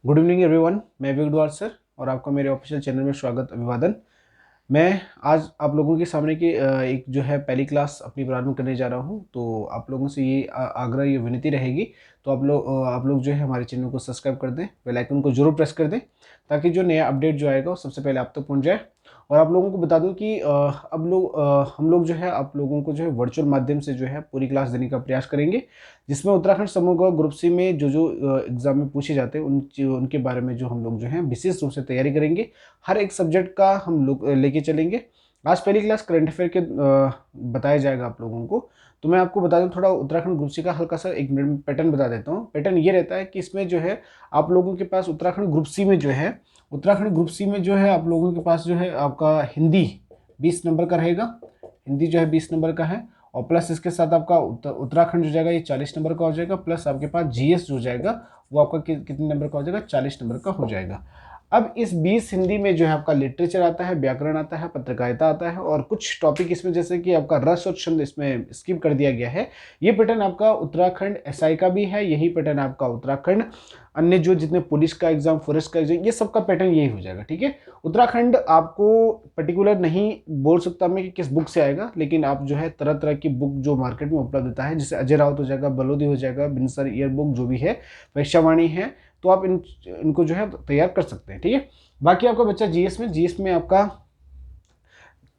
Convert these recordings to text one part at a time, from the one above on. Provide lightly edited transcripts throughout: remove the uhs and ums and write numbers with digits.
Good evening everyone. मैं विगडवाल sir और आपका मेरे ऑफिशियल चैनल में स्वागत अभिवादन। मैं आज आप लोगों के सामने की एक जो है पहली क्लास अपनी प्रारंभ करने जा रहा हूं। तो आप लोगों से ये आग्रह ये विनती रहेगी। तो आप लोग जो है हमारे चैनल को सब्सक्राइब कर दें, बेल आइकन को जरूर प्रेस कर दें ताकि जो नया अपडेट जो आएगा वो सबसे पहले आप तक पहुंच जाए। और आप लोगों को बता दूं कि हम लोग जो है आप लोगों को जो है वर्चुअल माध्यम से जो है पूरी क्लास देने का प्रयास करेंगे, जिसमें उत्तराखंड समूह का ग्रुप सी में जो जो एग्जाम में पूछे जाते हैं उनके बारे में जो हम लोग जो है विशेष रूप से तैयारी करेंगे। हर एक सब्जेक्ट का हम लोग लेके चलेंगे। आज पहली क्लास करंट अफेयर के बताया जाएगा आप लोगों को। तो मैं आपको बता दूं, थोड़ा उत्तराखंड ग्रुप सी का हल्का सा एक मिनट में पैटर्न बता देता हूँ। पैटर्न ये रहता है कि इसमें जो है आप लोगों के पास उत्तराखंड ग्रुप सी में जो है आप लोगों के पास जो है आपका हिंदी 20 नंबर का रहेगा। हिंदी जो है 20 नंबर का है, और प्लस इसके साथ आपका उत्तराखंड जो जाएगा ये 40 नंबर का हो जाएगा। प्लस आपके पास जीएस जो जाएगा वो आपका कितने नंबर का हो जाएगा, 40 नंबर का हो जाएगा। अब इस 20 हिंदी में जो है आपका लिटरेचर आता है, व्याकरण आता है, पत्रकारिता आता है, और कुछ टॉपिक इसमें जैसे कि आपका रस और छंद इसमें स्किप कर दिया गया है। ये पैटर्न आपका उत्तराखंड एसआई का भी है, यही पैटर्न आपका उत्तराखंड अन्य जो जितने पुलिस का एग्जाम, फॉरेस्ट का एग्जाम, ये सबका पैटर्न यही हो जाएगा। ठीक है, उत्तराखंड आपको पर्टिकुलर नहीं बोल सकता मैं कि किस बुक से आएगा, लेकिन आप जो है तरह तरह की बुक जो मार्केट में उपलब्ध होता है, जैसे अजय राउत हो जाएगा, बलोदी हो जाएगा, बिनसर ईयर बुक जो भी है, वैश्यवाणी है, तो आप इनको जो है तैयार कर सकते हैं। ठीक है, बाकी आपका बच्चा जीएस में आपका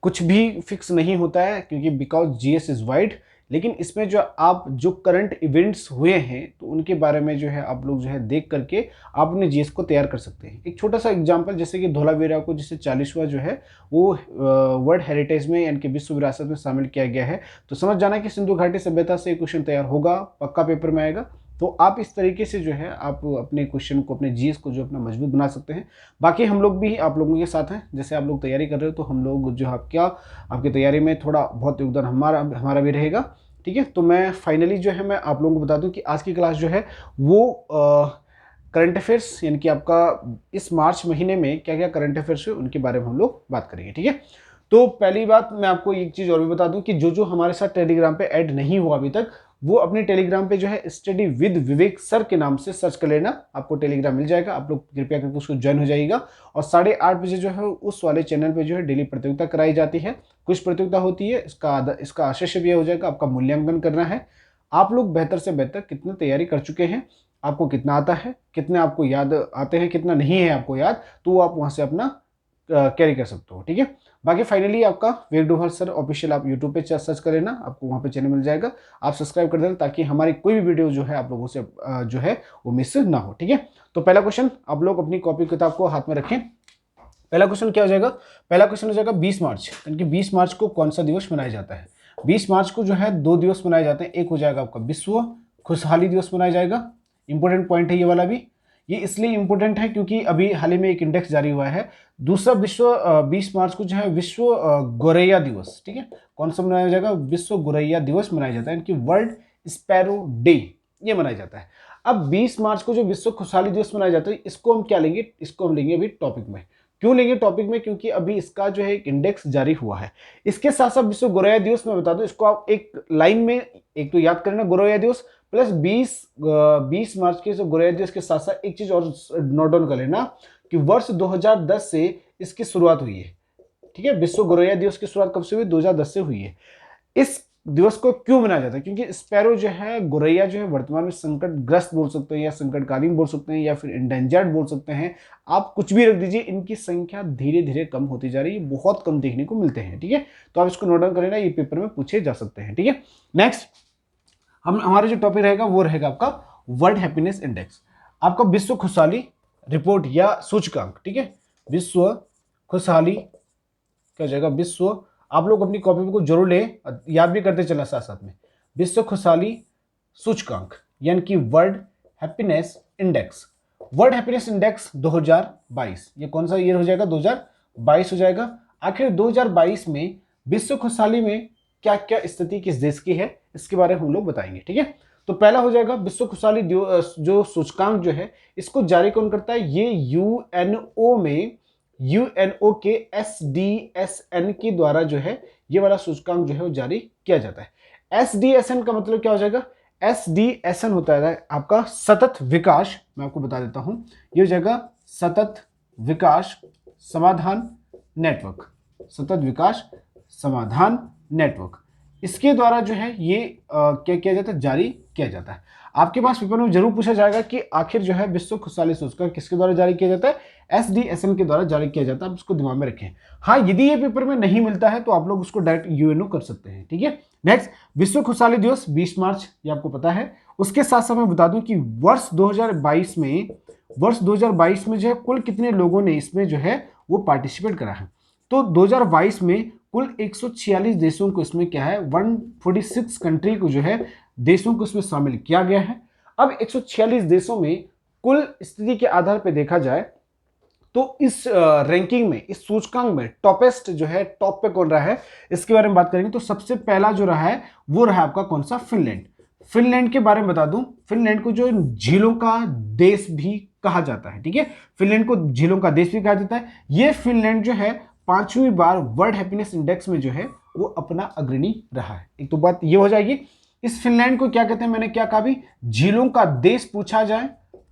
कुछ भी फिक्स नहीं होता है, क्योंकि बिकॉज जीएस इज वाइड। लेकिन इसमें जो करंट इवेंट्स हुए हैं तो उनके बारे में जो है आप लोग जो है देख करके आप अपने जीएस को तैयार कर सकते हैं। एक छोटा सा एग्जांपल, जैसे कि धौलावीरा को जैसे 40वां जो है वो वर्ल्ड हेरिटेज में यानी कि विश्व विरासत में शामिल किया गया है। तो समझ जाना कि सिंधु घाटी सभ्यता से क्वेश्चन तैयार होगा, पक्का पेपर में आएगा। तो आप इस तरीके से जो है आप अपने क्वेश्चन को, अपने जीएस को जो अपना मजबूत बना सकते हैं। बाकी हम लोग भी आप लोगों के साथ हैं। जैसे आप लोग तैयारी कर रहे हो तो हम लोग जो आपकी तैयारी में थोड़ा बहुत योगदान हमारा भी रहेगा। ठीक है, तो मैं फाइनली जो है मैं आप लोगों को बता दूं कि आज की क्लास जो है वो करंट अफेयर्स यानी कि आपका इस मार्च महीने में क्या क्या करंट अफेयर्स हुए उनके बारे में हम लोग बात करेंगे। ठीक है, तो पहली बात मैं आपको एक चीज़ और भी बता दूं कि जो जो हमारे साथ टेलीग्राम पे ऐड नहीं हुआ अभी तक, वो अपने टेलीग्राम पे जो है स्टडी विद विवेक सर के नाम से सर्च कर लेना, आपको टेलीग्राम मिल जाएगा। आप लोग कृपया करके उसको ज्वाइन हो जाइएगा। और 8:30 बजे जो है उस वाले चैनल पे जो है डेली प्रतियोगिता कराई जाती है। कुछ प्रतियोगिता होती है, इसका आशय भी हो जाएगा, आपका मूल्यांकन करना है। आप लोग बेहतर से बेहतर कितनी तैयारी कर चुके हैं, आपको कितना आता है, कितने आपको याद आते हैं, कितना नहीं है आपको याद, तो वो आप वहाँ से अपना कैरी कर सकते हो। ठीक है, बाकी फाइनली आपका वेग डोभाल सर ऑफिशियल आप यूट्यूब पे सर्च कर लेना, आपको वहाँ पे चैनल मिल जाएगा। आप सब्सक्राइब कर देना ताकि हमारी कोई भी वीडियो जो है आप लोगों से जो है वो मिस ना हो। ठीक है, तो पहला क्वेश्चन आप लोग अपनी कॉपी किताब को हाथ में रखें। पहला क्वेश्चन क्या हो जाएगा, पहला क्वेश्चन हो जाएगा 20 मार्च, यानी कि 20 मार्च को कौन सा दिवस मनाया जाता है। 20 मार्च को जो है 2 दिवस मनाए जाते हैं। एक हो जाएगा आपका विश्व खुशहाली दिवस मनाया जाएगा। इंपॉर्टेंट पॉइंट है ये वाला भी। ये इसलिए इंपॉर्टेंट है क्योंकि अभी हाल ही में एक इंडेक्स जारी हुआ है। दूसरा 20 मार्च को जो है विश्व गोरैया दिवस। ठीक है, कौन सा मनाया जाएगा, विश्व गोरैया दिवस मनाया जाता है, यानी कि वर्ल्ड स्पैरो डे ये मनाया जाता है। अब 20 मार्च को जो विश्व खुशहाली दिवस मनाया जाता है, इसको हम क्या लेंगे, इसको हम लेंगे अभी टॉपिक में। क्यों लेंगे टॉपिक में, क्योंकि अभी इसका जो है एक इंडेक्स जारी हुआ है। इसके साथ साथ विश्व गोरैया दिवस मैं बता दूं, इसको आप एक लाइन में एक तो याद करना, गोरैया दिवस प्लस 20 मार्च के गोरैया दिवस के साथ साथ एक चीज और नोट डाउन कर लेना कि वर्ष 2010 से इसकी शुरुआत हुई है। ठीक है, विश्व गोरैया दिवस की शुरुआत कब से हुई, 2010 से हुई है। इस दिवस को क्यों मनाया जाता है, क्योंकि स्पैरो जो है, गोरैया जो है वर्तमान में संकटग्रस्त बोल सकते हैं, या संकटकालीन बोल सकते हैं, या फिर इंडेंजर्ड बोल सकते हैं। आप कुछ भी रख दीजिए, इनकी संख्या धीरे धीरे कम होती जा रही है, बहुत कम देखने को मिलते हैं। ठीक है, तो आप इसको नोट डाउन कर लेना, ये पेपर में पूछे जा सकते हैं। ठीक है, नेक्स्ट हमारा जो टॉपिक रहेगा वो रहेगा आपका वर्ल्ड हैप्पीनेस इंडेक्स, आपका विश्व खुशहाली रिपोर्ट या सूचकांक। ठीक है, विश्व खुशहाली क्या हो जाएगा, विश्व, आप लोग अपनी कॉपी को जरूर लें, याद भी करते चला साथ साथ में, विश्व खुशहाली सूचकांक यानी कि world happiness index. World happiness index 2022, ये कौन सा ईयर हो जाएगा, 2022 हो जाएगा। आखिर 2022 में विश्व खुशहाली में क्या क्या स्थिति किस देश की है, इसके बारे में हम लोग बताएंगे। ठीक है, तो पहला हो जाएगा विश्व खुशहाली जो सूचकांक जो है, इसको जारी कौन करता है, ये यूएनओ के एसडीएसएन के द्वारा जो है ये वाला सूचकांक जो है वो जारी किया जाता है। एसडीएसएन का मतलब क्या हो जाएगा, SDSN होता है आपका सतत विकास, मैं आपको बता देता हूं, ये हो जाएगा सतत विकास समाधान नेटवर्क, सतत विकास समाधान नेटवर्क। इसके द्वारा जो है ये क्या किया जाता है, जारी किया जाता है। आपके पास पेपर में जरूर पूछा जाएगा कि आखिर जो है विश्व खुशहाली सूचकांक किसके द्वारा जारी किया जाता है, SDSN के द्वारा जारी किया जाता है। आप इसको दिमाग में रखें। हाँ, यदि ये पेपर में नहीं मिलता है तो आप लोग उसको डायरेक्ट UNO कर सकते हैं, ठीक है। नेक्स्ट, विश्व खुशहाली दिवस 20 मार्च, ये आपको पता है। उसके साथ साथ मैं बता दूं कि वर्ष 2022 में जो है कुल कितने लोगों ने इसमें जो है वो पार्टिसिपेट करा है। तो 2022 में कुल 146 देशों को इसमें क्या है, 146 कंट्री को जो है देशों को इसमें शामिल किया गया है। अब 146 देशों में कुल स्थिति के आधार पर देखा जाए तो इस रैंकिंग में, इस सूचकांक में टॉपेस्ट जो है, टॉप पे कौन रहा है, इसके बारे में बात करेंगे। तो सबसे पहला जो रहा है वो रहा आपका कौन सा, फिनलैंड। फिनलैंड के बारे में बता दूं, फिनलैंड को जो झीलों का देश भी कहा जाता है, ठीक है। फिनलैंड को झीलों का देश भी कहा जाता है। ये फिनलैंड जो है 5वीं बार वर्ल्ड हैप्पीनेस इंडेक्स में जो है वो अपना अग्रणी रहा है। एक तो बात ये हो जाएगी। इस फिनलैंड को क्या कहते हैं, मैंने क्या कहा भी, झीलों का देश पूछा जाए,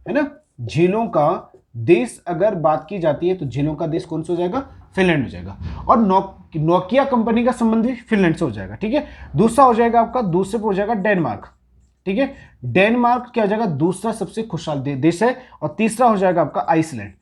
है ना, झीलों का देश अगर बात की जाती है तो झीलों का देश कौन सा हो जाएगा, फिनलैंड हो जाएगा। और नोकिया कंपनी का संबंध भी फिनलैंड से हो जाएगा, ठीक है। दूसरा हो जाएगा आपका, दूसरे पर हो जाएगा डेनमार्क, ठीक है। डेनमार्क क्या हो जाएगा, दूसरा सबसे खुशहाल देश है। और तीसरा हो जाएगा आपका आइसलैंड।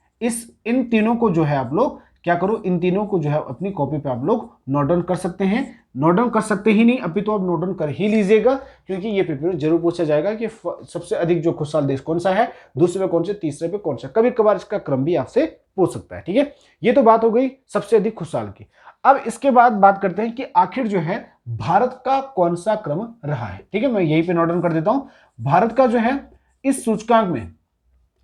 इन तीनों को जो है आप लोग क्या करो, इन तीनों को जो है अपनी कॉपी पे आप लोग नोट डाउन कर सकते हैं। नोट डाउन कर सकते ही नहीं, अभी तो आप नोट डाउन कर ही लीजिएगा, क्योंकि ये पेपर में जरूर पूछा जाएगा कि सबसे अधिक जो खुशहाल देश कौन सा है, दूसरे पे कौन से, तीसरे पे कौन सा। कभी कभार इसका क्रम भी आपसे पूछ सकता है, ठीक है। ये तो बात हो गई सबसे अधिक खुशहाल की। अब इसके बाद बात करते हैं कि आखिर जो है भारत का कौन सा क्रम रहा है, ठीक है। मैं यहीं पे नोट डाउन कर देता हूं। भारत का जो है इस सूचकांक में,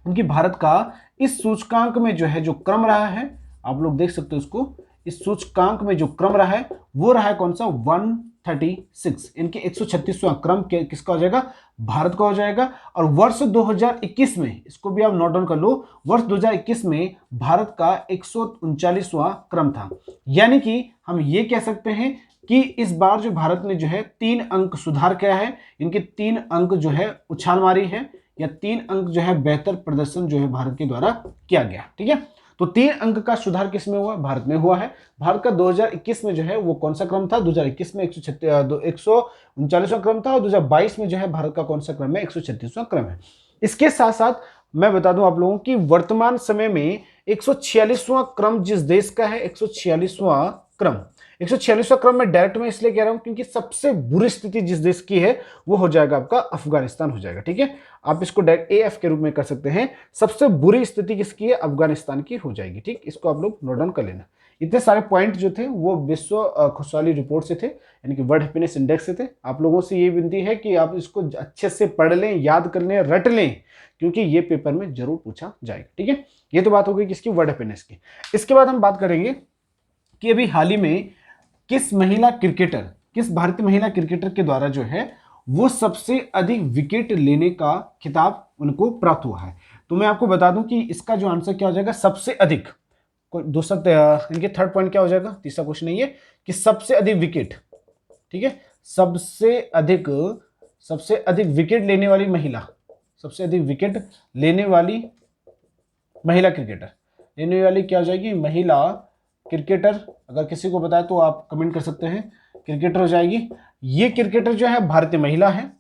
क्योंकि भारत का इस सूचकांक में जो है जो क्रम रहा है, आप लोग देख सकते हो उसको, इस सूचकांक में जो क्रम रहा है वो रहा है कौन सा, 136। इनके 136वां क्रम किसका हो जाएगा, भारत का हो जाएगा। और वर्ष 2021 में, इसको भी आप नोट डाउन कर लो, वर्ष 2021 में भारत का 139वां क्रम था। यानी कि हम ये कह सकते हैं कि इस बार जो भारत ने जो है 3 अंक सुधार किया है, इनके 3 अंक जो है उछाल मारी है, या 3 अंक जो है बेहतर प्रदर्शन जो है भारत के द्वारा किया गया, ठीक है। तो 3 अंक का सुधार किस में हुआ, भारत में हुआ है। भारत का 2021 में जो है वो कौन सा क्रम था, 2021 में 139वां क्रम था। और 2022 में जो है भारत का कौन सा क्रम है, 136वां क्रम है। इसके साथ साथ मैं बता दूं आप लोगों की, वर्तमान समय में 146वां क्रम जिस देश का है, 146वां क्रम, 146वां क्रम में डायरेक्ट में इसलिए कह रहा हूं क्योंकि सबसे बुरी स्थिति जिस देश की है वो हो जाएगा आपका अफगानिस्तान हो जाएगा, ठीक है। आप इसको डायरेक्ट AF के रूप में कर सकते हैं। सबसे बुरी स्थिति किसकी है, अफगानिस्तान की हो जाएगी, ठीक। इसको आप लोग नोट डाउन कर लेना। इतने सारे पॉइंट जो थे वो विश्व खुशहाली रिपोर्ट से थे, यानी कि वर्ल्ड हैप्पीनेस इंडेक्स से थे। आप लोगों से ये विनती है कि आप इसको अच्छे से पढ़ लें, याद कर लें, रट लें, क्योंकि ये पेपर में जरूर पूछा जाएगा, ठीक है। ये तो बात हो गई किसकी, वर्ल्ड हैप्पीनेस की। इसके बाद हम बात करेंगे कि अभी हाल ही में किस भारतीय महिला क्रिकेटर के द्वारा जो है वो सबसे अधिक विकेट लेने का खिताब उनको प्राप्त हुआ है। तो मैं आपको बता दूं कि इसका जो आंसर क्या हो जाएगा, सबसे अधिक, इनके थर्ड पॉइंट क्या हो जाएगा, तीसरा क्वेश्चन नहीं है कि सबसे अधिक विकेट, ठीक है, सबसे अधिक विकेट लेने वाली महिला, सबसे अधिक विकेट लेने वाली महिला क्रिकेटर, लेने वाली क्या हो जाएगी, महिला क्रिकेटर। अगर किसी को बताए तो आप कमेंट कर सकते हैं, क्रिकेटर हो जाएगी। ये क्रिकेटर जो है भारतीय महिला है,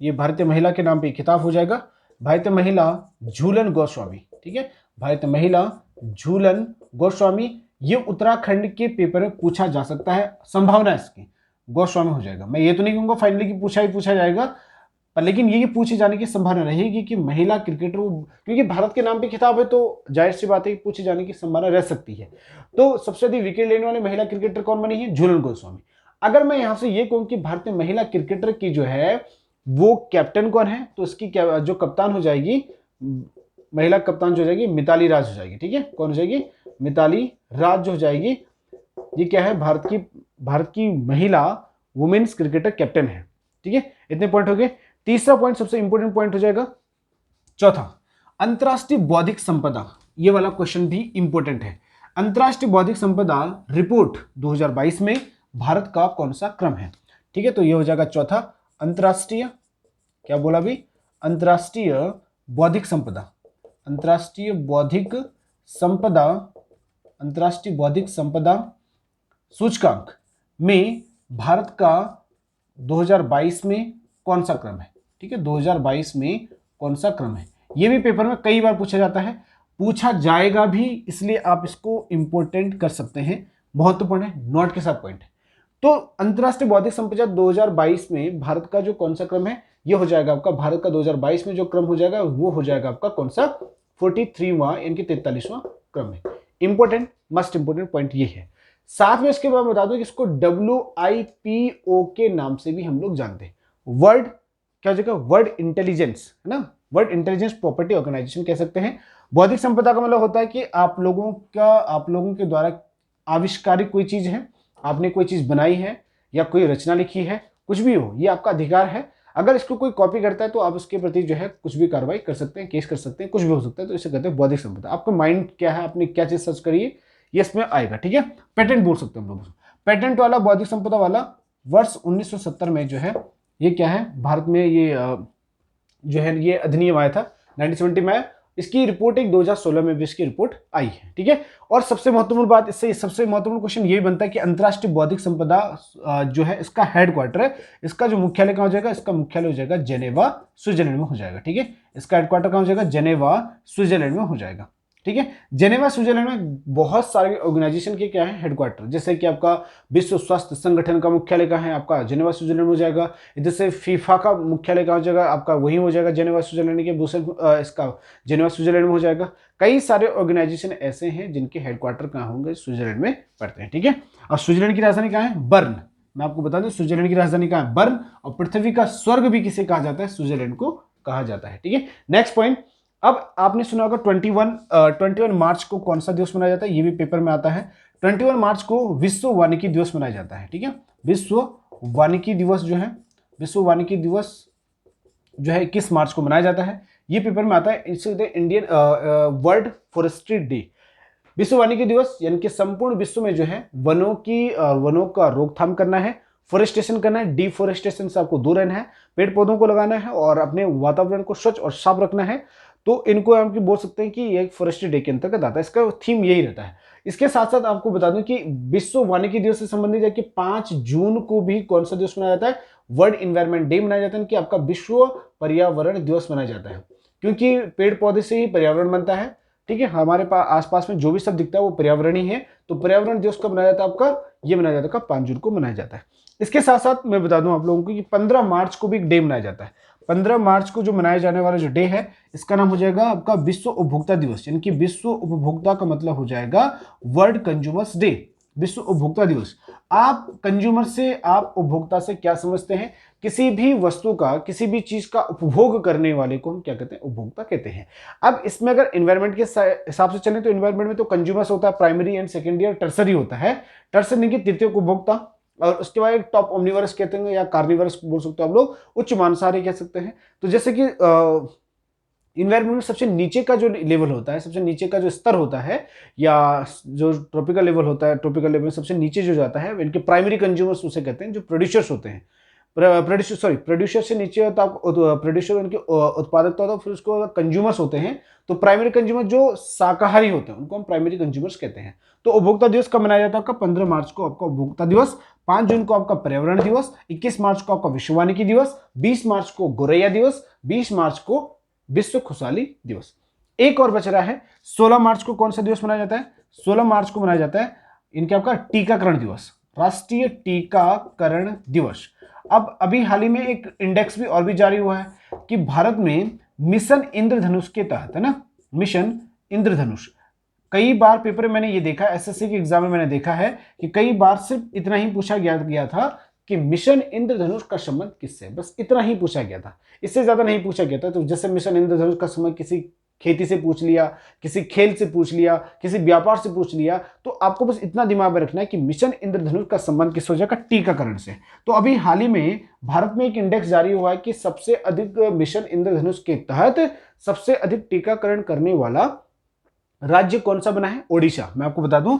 ये भारतीय महिला के नाम पे खिताब हो जाएगा, भारतीय महिला झूलन गोस्वामी, ठीक है, भारतीय महिला झूलन गोस्वामी। ये उत्तराखंड के पेपर में पूछा जा सकता है, संभावना इसकी गोस्वामी हो जाएगा। मैं ये तो नहीं कहूंगा फाइनली कि पूछा जाएगा, पर लेकिन ये पूछे जाने की संभावना रहेगी कि महिला क्रिकेटर, क्योंकि भारत के नाम पे खिताब है तो जाहिर सी बात है कि पूछे जाने की संभावना रह सकती है। तो सबसे अधिक विकेट लेने वाली महिला क्रिकेटर कौन बनी है, झूलन गोस्वामी। अगर मैं यहां से ये कहूं कि भारतीय महिला क्रिकेटर की जो है वो कैप्टन कौन है, तो इसकी जो कप्तान हो जाएगी, महिला कप्तान जो हो जाएगी, मिताली राज हो जाएगी, ठीक है। कौन हो जाएगी, मिताली राज जो हो जाएगी। ये क्या है, भारत की महिला वुमेन्स क्रिकेटर कैप्टन है, ठीक है। इतने पॉइंट हो गए। तीसरा पॉइंट सबसे इंपॉर्टेंट पॉइंट हो जाएगा, चौथा, अंतरराष्ट्रीय बौद्धिक संपदा। ये वाला क्वेश्चन भी इंपॉर्टेंट है। अंतरराष्ट्रीय बौद्धिक संपदा रिपोर्ट 2022 में भारत का कौन सा क्रम है, ठीक है। तो ये हो जाएगा चौथा, अंतरराष्ट्रीय क्या बोला भी, अंतर्राष्ट्रीय बौद्धिक संपदा, अंतर्राष्ट्रीय बौद्धिक संपदा, अंतर्राष्ट्रीय बौद्धिक संपदा सूचकांक में भारत का 2022 में कौन सा क्रम है। ठीक है, 2022 में कौन सा क्रम है, ये भी पेपर में कई बार पूछा जाता है, पूछा जाएगा भी, इसलिए आप इसको इंपोर्टेंट कर सकते हैं, महत्वपूर्ण है, नोट के साथ पॉइंट है। तो अंतर्राष्ट्रीय बौद्धिक संपदा 2022 में भारत का जो कौन सा क्रम है, ये हो जाएगा आपका भारत का 2022 में जो क्रम हो जाएगा वो हो जाएगा आपका कौन सा, 43वां यानी कि 43वां क्रम है। इंपॉर्टेंट, मस्ट इंपॉर्टेंट पॉइंट ये है। साथ में इसके बाद बता दो कि इसको WIPO के नाम से भी हम लोग जानते हैं, वर्ल्ड क्या हो जाएगा, वर्ल्ड इंटेलिजेंस, है ना, वर्ल्ड इंटेलिजेंस प्रॉपर्टी ऑर्गेनाइजेशन कह सकते हैं। बौद्धिक संपदा का मतलब होता है कि आप लोगों के द्वारा आविष्कारित कोई चीज है, आपने कोई चीज बनाई है या कोई रचना लिखी है, कुछ भी हो, ये आपका अधिकार है। अगर इसको कोई कॉपी करता है तो आप उसके प्रति जो है कुछ भी कार्रवाई कर सकते हैं, केस कर सकते हैं, कुछ भी हो सकता है, तो इसे कहते हैं बौद्धिक संपदा। आपका माइंड क्या है, आपने क्या चीज सर्च करी है, ये इसमें आएगा। ठीक है, पेटेंट बोल सकते हैं हम लोग, पेटेंट वाला बौद्धिक संपदा वाला वर्ष 1970 में जो है ये क्या है, भारत में ये जो है ये अधिनियम आया था 1970 में। इसकी रिपोर्ट एक 2016 में भी इसकी रिपोर्ट आई है। ठीक है, और सबसे महत्वपूर्ण बात, इससे सबसे महत्वपूर्ण क्वेश्चन ये बनता है कि अंतर्राष्ट्रीय बौद्धिक संपदा जो है इसका हेडक्वार्टर है, इसका जो मुख्यालय कहाँ हो जाएगा, इसका मुख्यालय हो जाएगा जेनेवा स्विट्जरलैंड में हो जाएगा। ठीक है, इसका हेडक्वार्टर कहाँ हो जाएगा, जेनेवा स्विट्जरलैंड में हो जाएगा। ठीक है, जेनेवा स्विट्जरलैंड में बहुत सारे ऑर्गेनाइजेशन के क्या है हेडक्वार्टर, जैसे कि आपका विश्व स्वास्थ्य संगठन का मुख्यालय कहाँ है, आपका जेनेवा स्विट्जरलैंड में हो जाएगा। इधर से फीफा का मुख्यालय कहाँ हो जाएगा, आपका वही हो जाएगा जेनेवा स्विट्जरलैंड के इसका जेनेवा स्विट्जरलैंड में हो जाएगा। कई सारे ऑर्गेनाइजेशन ऐसे हैं जिनके हेडक्वार्टर कहाँ होंगे, स्विट्जरलैंड में पड़ते हैं। ठीक है, और स्विट्जरलैंड की राजधानी कहाँ है, बर्न। मैं आपको बता दूं स्विट्जरलैंड की राजधानी कहाँ है, बर्न। और पृथ्वी का स्वर्ग भी किसे कहा जाता है, स्विट्जरलैंड को कहा जाता है। ठीक है, नेक्स्ट पॉइंट। अब आपने सुना होगा 21 मार्च को कौन सा दिवस मनाया जाता है, ये भी पेपर में आता है। 21 मार्च को विश्व वानिकी दिवस मनाया जाता है। ठीक है, विश्व वानिकी दिवस जो है, विश्व वानिकी दिवस जो है 21 मार्च को मनाया जाता है, ये पेपर में आता है। इसे इंडियन वर्ल्ड फॉरेस्ट्री डे, विश्व वानिकी दिवस, यानी कि संपूर्ण विश्व में जो है वनों का रोकथाम करना है, फॉरेस्टेशन करना है, डिफॉरेस्टेशन से आपको दूर रहना है, पेड़ पौधों को लगाना है और अपने वातावरण को स्वच्छ और साफ रखना है। तो इनको हम बोल सकते हैं कि ये एक फॉरेस्ट्री डे के अंतर्गत आता है, इसका थीम यही रहता है। इसके साथ साथ आपको बता दूं कि विश्व वानिकी दिवस से संबंधित है कि 5 जून को भी कौन सा दिवस मनाया जाता है, वर्ल्ड इन्वायरमेंट डे मनाया जाता है, कि आपका विश्व पर्यावरण दिवस मनाया जाता है, क्योंकि पेड़ पौधे से ही पर्यावरण बनता है। ठीक है, हमारे पास आसपास में जो भी सब दिखता है वो पर्यावरण ही है। तो पर्यावरण दिवस कब मनाया जाता है आपका, ये मनाया जाता है 5 जून को मनाया जाता है। इसके साथ साथ मैं बता दूं आप लोगों को कि 15 मार्च को भी एक डे मनाया जाता है। 15 मार्च को जो मनाया जाने वाला जो डे है, इसका नाम हो जाएगा आपका विश्व उपभोक्ता दिवस, यानी कि विश्व उपभोक्ता का मतलब हो जाएगा वर्ल्ड कंज्यूमर्स डे, विश्व उपभोक्ता दिवस। आप कंज्यूमर से, आप उपभोक्ता से क्या समझते हैं, किसी भी वस्तु का, किसी भी चीज का उपभोग करने वाले को हम क्या कहते हैं, उपभोक्ता कहते हैं। अब इसमें अगर एनवायरनमेंट के हिसाब से चलें तो एनवायरनमेंट में तो कंज्यूमर्स होता है, प्राइमरी एंड सेकेंडरी और टर्सरी होता है। टर्सरी की तृतीय उपभोक्ता, और उसके बाद एक टॉप ओमनिवरस कहते हैं या कार्निवरस बोल सकते हो आप लोग, उच्च मांसाहारी कह सकते हैं। तो जैसे कि इन्वायरमेंट में सबसे नीचे का जो लेवल होता है, सबसे नीचे का जो स्तर होता है, या जो ट्रॉपिकल लेवल होता है, ट्रॉपिकल लेवल में सबसे नीचे जो जाता है, इनके प्राइमरी कंज्यूमर्स उसे कहते हैं, जो प्रोड्यूसर्स होते हैं। प्रोड्यूसर से नीचे होता है प्रोड्यूसर, उनके उत्पादकता होता है, फिर उसको कंज्यूमर्स होते हैं। तो प्राइमरी कंज्यूमर जो शाकाहारी होते हैं उनको हम प्राइमरी कंज्यूमर्स कहते हैं। तो उपभोक्ता दिवस कब मनाया जाता है आपका, 15 मार्च को आपका उपभोक्ता दिवस, 5 जून को आपका पर्यावरण दिवस, 21 मार्च को आपका विश्व वानिकी दिवस, 20 मार्च को गोरैया दिवस, 20 मार्च को विश्व खुशहाली दिवस। एक और बच रहा है, 16 मार्च को कौन सा दिवस मनाया जाता है, 16 मार्च को मनाया जाता है इनके आपका टीकाकरण दिवस, राष्ट्रीय टीकाकरण दिवस। अब अभी हाल ही में एक इंडेक्स भी और भी जारी हुआ है कि भारत में मिशन इंद्रधनुष के तहत, है ना, मिशन इंद्रधनुष, कई बार पेपर में मैंने ये देखा, एसएससी के एग्जाम में मैंने देखा है कि कई बार सिर्फ इतना ही पूछा गया था कि मिशन इंद्रधनुष का संबंध किससे, बस इतना ही पूछा गया था, इससे ज्यादा नहीं पूछा गया था। तो जैसे मिशन इंद्रधनुष का संबंध किसी खेती से पूछ लिया, किसी खेल से पूछ लिया, किसी व्यापार से पूछ लिया, तो आपको बस इतना दिमाग में रखना है कि मिशन इंद्रधनुष का संबंध किस हो जाएगा, टीकाकरण से। तो अभी हाल ही में भारत में एक इंडेक्स जारी हुआ है कि सबसे अधिक मिशन इंद्रधनुष के तहत सबसे अधिक टीकाकरण करने वाला राज्य कौन सा बना है, ओडिशा। मैं आपको बता दूं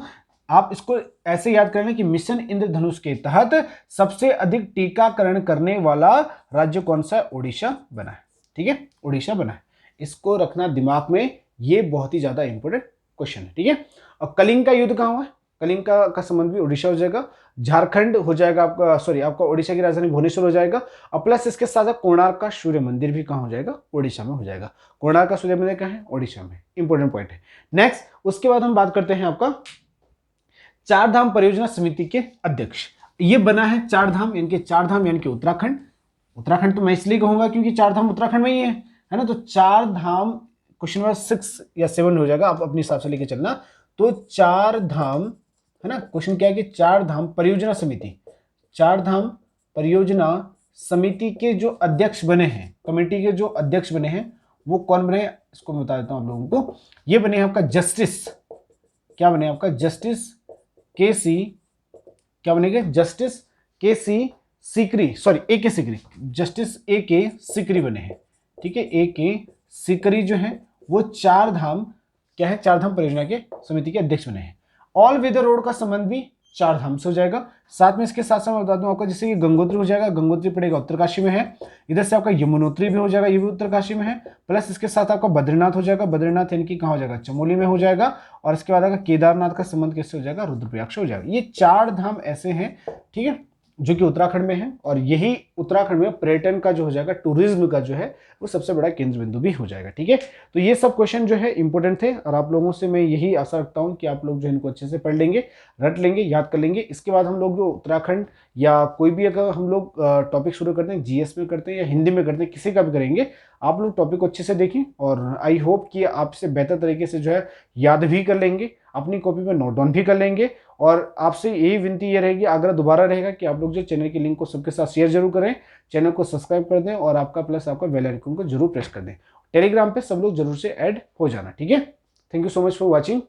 आप इसको ऐसे याद कर लें कि मिशन इंद्रधनुष के तहत सबसे अधिक टीकाकरण करने वाला राज्य कौन सा है? ओडिशा बना है। ठीक है, ओडिशा बना है। इसको रखना दिमाग में, ये बहुत ही ज्यादा इंपॉर्टेंट क्वेश्चन है। ठीक है, और कलिंग का युद्ध कहाँ हुआ है? कलिंग का संबंध भी ओडिशा हो जाएगा, झारखंड हो जाएगा आपका, सॉरी आपका ओडिशा की राजधानी भुवनेश्वर हो जाएगा, और प्लस इसके साथ साथ कोणार्क का सूर्य मंदिर भी कहाँ हो जाएगा? ओडिशा में हो जाएगा। कोणार्क का सूर्य मंदिर कहाँ है? ओडिशा में। इंपॉर्टेंट पॉइंट है। नेक्स्ट, उसके बाद हम बात करते हैं आपका चार धाम परियोजना समिति के अध्यक्ष। ये बना है चार धाम, इनके चार धाम यानी कि उत्तराखंड। उत्तराखंड तो मैं इसलिए कहूंगा क्योंकि चार धाम उत्तराखंड में ही है ना। तो चार धाम क्वेश्चन नंबर 6 या 7 हो जाएगा, आप अपने हिसाब से लेके चलना। तो चार धाम है ना, क्वेश्चन क्या है कि चार धाम परियोजना समिति, चार धाम परियोजना समिति के जो अध्यक्ष बने हैं, कमेटी के जो अध्यक्ष बने हैं, वो कौन बने? इसको मैं बता देता हूं आप लोगों को। ये बने आपका जस्टिस, क्या बने आपका? जस्टिस के सी, क्या बनेंगे? जस्टिस के सी सीकरी, सॉरी ए के सीकरी, जस्टिस ए के सीकरी बने हैं। ठीक है, ए के सीकरी जो है वो चार धाम क्या है? चार धाम परियोजना के समिति के अध्यक्ष बने हैं। ऑल वेदर रोड का संबंध भी चार धाम से हो जाएगा। साथ में इसके साथ साथ मैं बता दूं आपको, जैसे कि गंगोत्री हो जाएगा, गंगोत्री पड़ेगा उत्तरकाशी में है। इधर से आपका यमुनोत्री भी हो जाएगा, ये भी उत्तरकाशी में है। प्लस इसके साथ आपका बद्रीनाथ हो जाएगा, बद्रीनाथ इनकी कहाँ हो जाएगा? चमोली में हो जाएगा। और इसके बाद आपका केदारनाथ का संबंध किससे हो जाएगा? रुद्रप्रयाग से हो जाएगा। ये चार धाम ऐसे हैं, ठीक है, जो कि उत्तराखंड में है। और यही उत्तराखंड में पर्यटन का जो हो जाएगा, टूरिज्म का जो है वो सबसे बड़ा केंद्र बिंदु भी हो जाएगा। ठीक है, तो ये सब क्वेश्चन जो है इंपॉर्टेंट थे, और आप लोगों से मैं यही आशा रखता हूं कि आप लोग जो इनको अच्छे से पढ़ लेंगे, रट लेंगे, याद कर लेंगे। इसके बाद हम लोग जो उत्तराखंड या कोई भी अगर हम लोग टॉपिक शुरू करते हैं, जीएस में करते हैं या हिंदी में करते हैं, किसी का भी करेंगे, आप लोग टॉपिक को अच्छे से देखें। और आई होप कि आपसे बेहतर तरीके से जो है याद भी कर लेंगे, अपनी कॉपी में नोट डाउन भी कर लेंगे। और आपसे यही विनती ये रहेगी, आग्रह दोबारा रहेगा कि आप लोग जो चैनल की लिंक को सबके साथ शेयर जरूर करें, चैनल को सब्सक्राइब कर दें, और आपका प्लस आपका बेल आइकन को जरूर प्रेस कर दें। टेलीग्राम पे सब लोग जरूर से ऐड हो जाना। ठीक है, thank you so much for watching.